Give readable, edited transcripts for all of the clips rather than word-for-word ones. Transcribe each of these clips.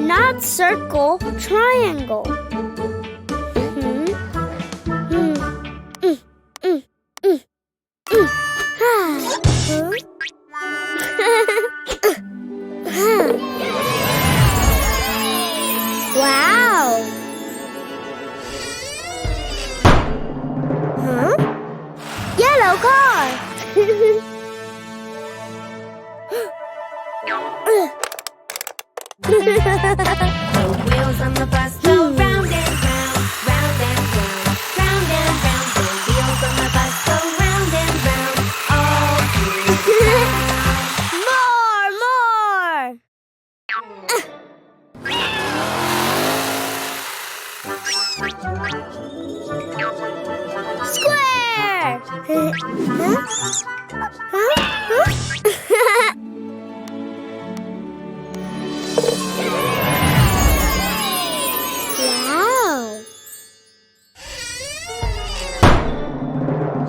Not circle, triangle. Wow! Huh? Yellow car! The wheels on the bus go round and round, round and round, round and round. The wheels on the bus go round and round, all through town. More! Square! Wow!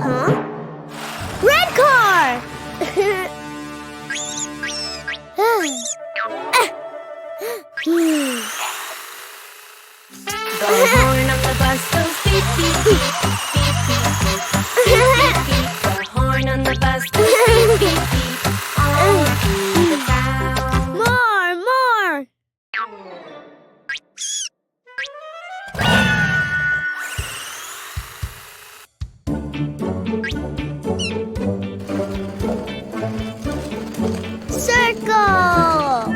Huh? Red car! The horn of the bus goes beep, beep, beep, beep, beep, beep, beep, beep, beep. The horn on the bus goes beep, beep, beep, all through the town. More! Circle!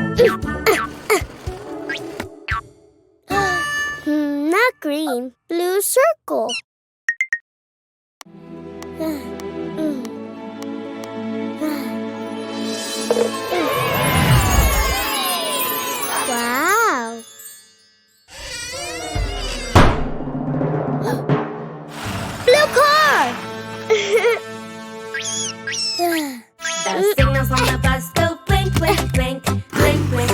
Not green, blue circle. Wow! Blue car! The signals on the bus go blink, blink, blink, blink, blink,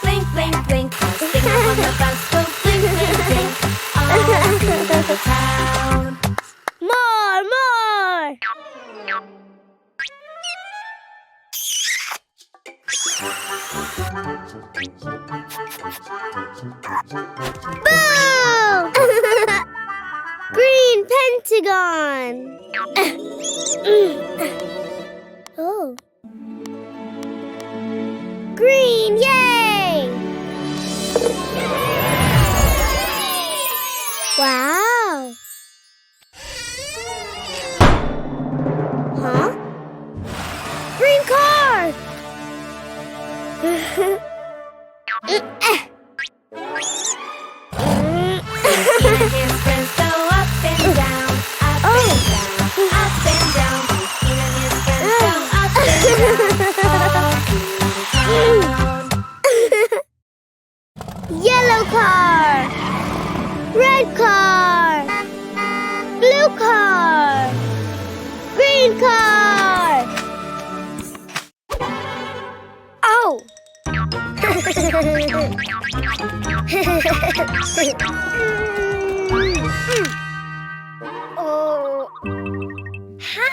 blink, blink, blink. The signals on the bus go blink, blink, blink, all through the town. More! Boo! Green pentagon! Oh. Green, yay! Wow! Huh? Green car! His friends go up and down, up and down, up and down. He and his friends go up and down, all through town. Yellow car! Red car! Blue car! Green car! Oh! Oh! Ha!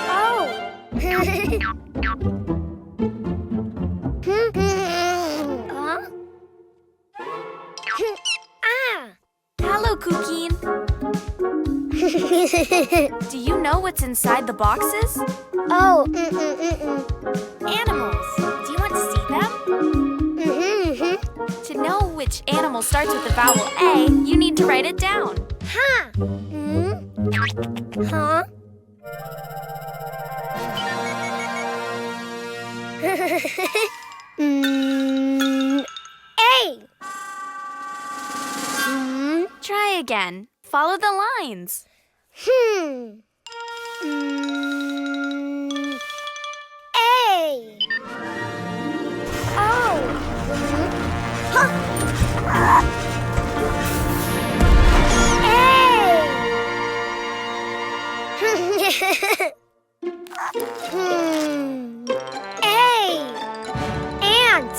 Oh! Huh? Ah! Hello, Cuquin. Do you know what's inside the boxes? Oh, Animals. Do you want to see them? To know which animal starts with the vowel A, you need to write it down. Ha! Huh? A! Try again. Follow the lines. A! Oh! Huh. A! Ant!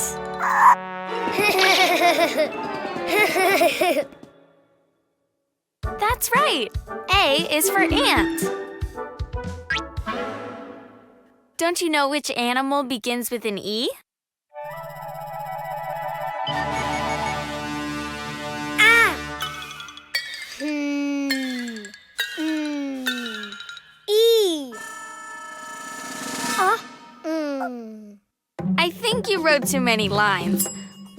That's right. A is for ant. Don't you know which animal begins with an E? You wrote too many lines.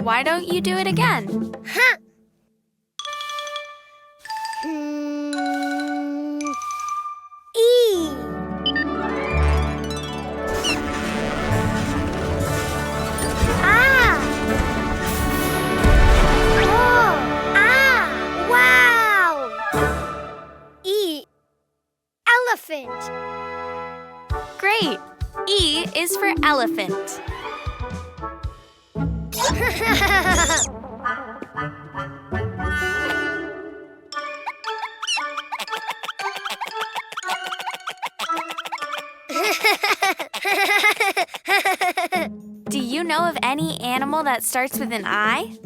Why don't you do it again? Huh. E. Ah. Oh. Ah. Wow. E. Elephant. Great. E is for elephant. Do you know of any animal that starts with an I?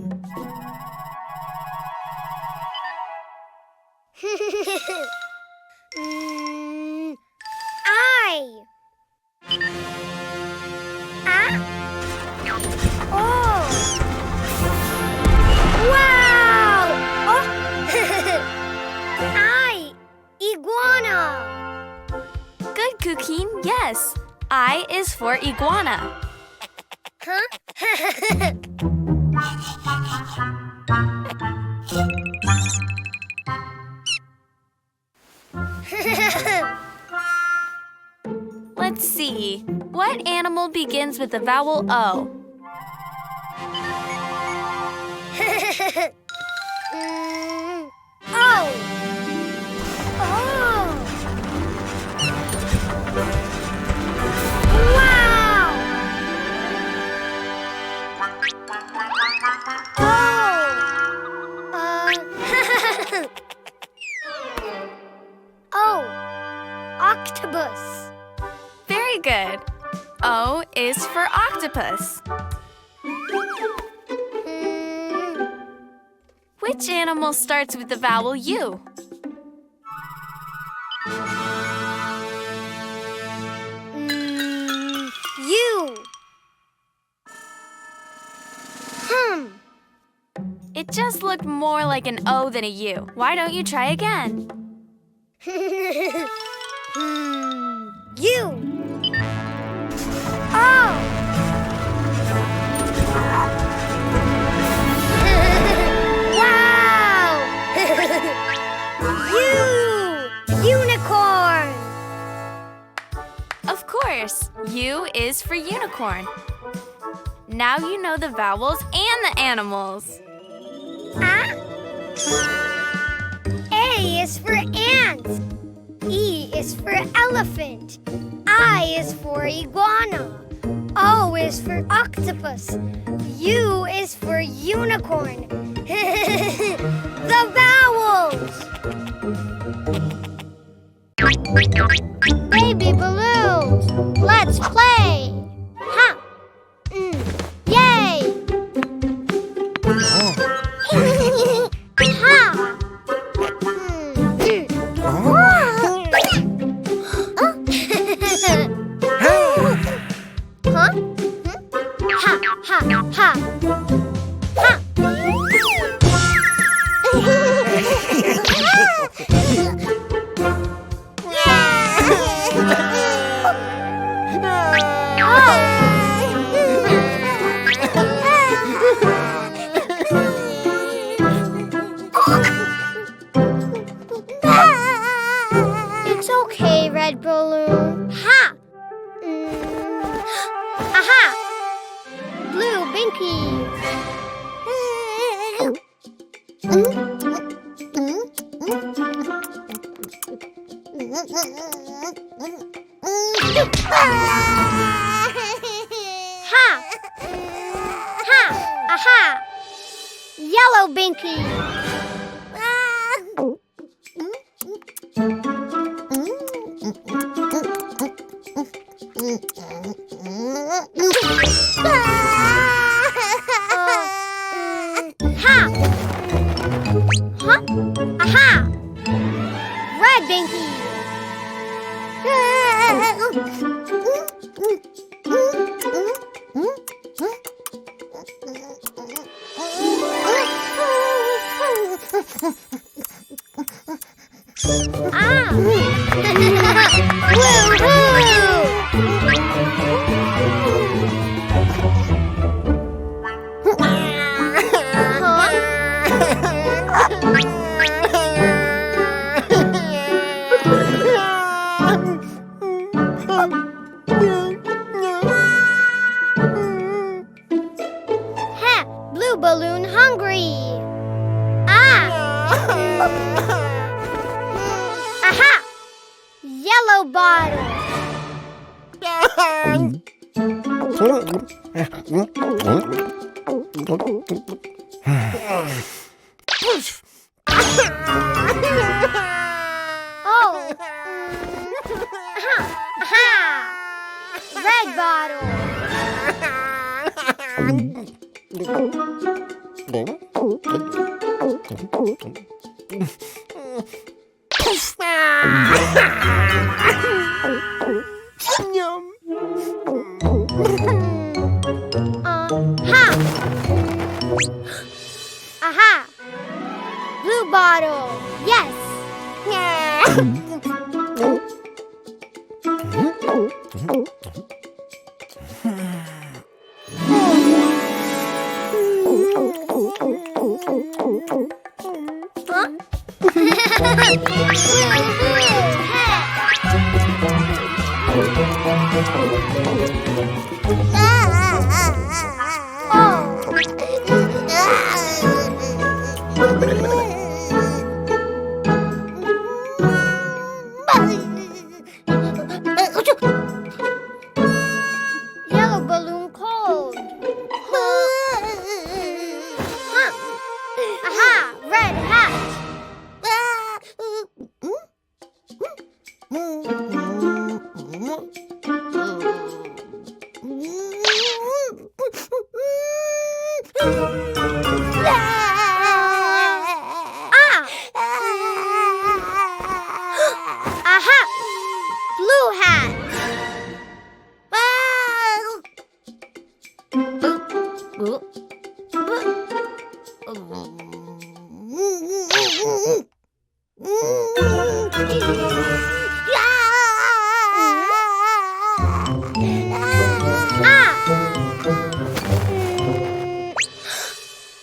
I. Ah. Oh. Wow. Oh. I. Iguana. Good, Cuquin. Yes. I is for iguana. Huh? Let's see. What animal begins with the vowel O? Oh. Oh. Wow. Oh. Octopus. Very good. O is for octopus. Which animal starts with the vowel U? U. It just looked more like an O than a U. Why don't you try again? U. Oh. Wow. U. Unicorn. Of course. U is for unicorn. Now you know the vowels and the animals. Ah. A is for ant. E is for elephant. I is for iguana. O is for octopus. U is for unicorn. The vowels! Baby balloons, let's play! Ha! Yay! Ha! Huh? Ha, ha, ha. Ha. It's okay, red balloon. Ha! Aha! Blue binky. Ha! Ha! Aha! Yellow binky. Ha! Huh? Aha! Red binky. Ah! Woo-hoo! balloon hungry. Ah! Aha! Yellow bottle. Oh. Aha! Aha! Red bottle. Ha! Aha! Blue bottle. Yes. Yellow balloon cold. Aha! Red hat. Ah! Aha! Blue hat.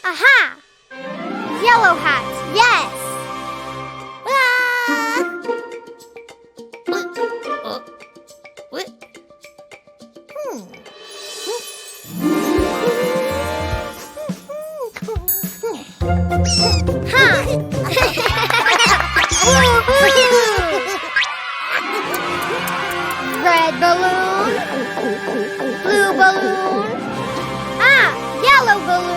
Aha! Yellow hat. Yes. Red balloon. Blue balloon. Ah, yellow balloon.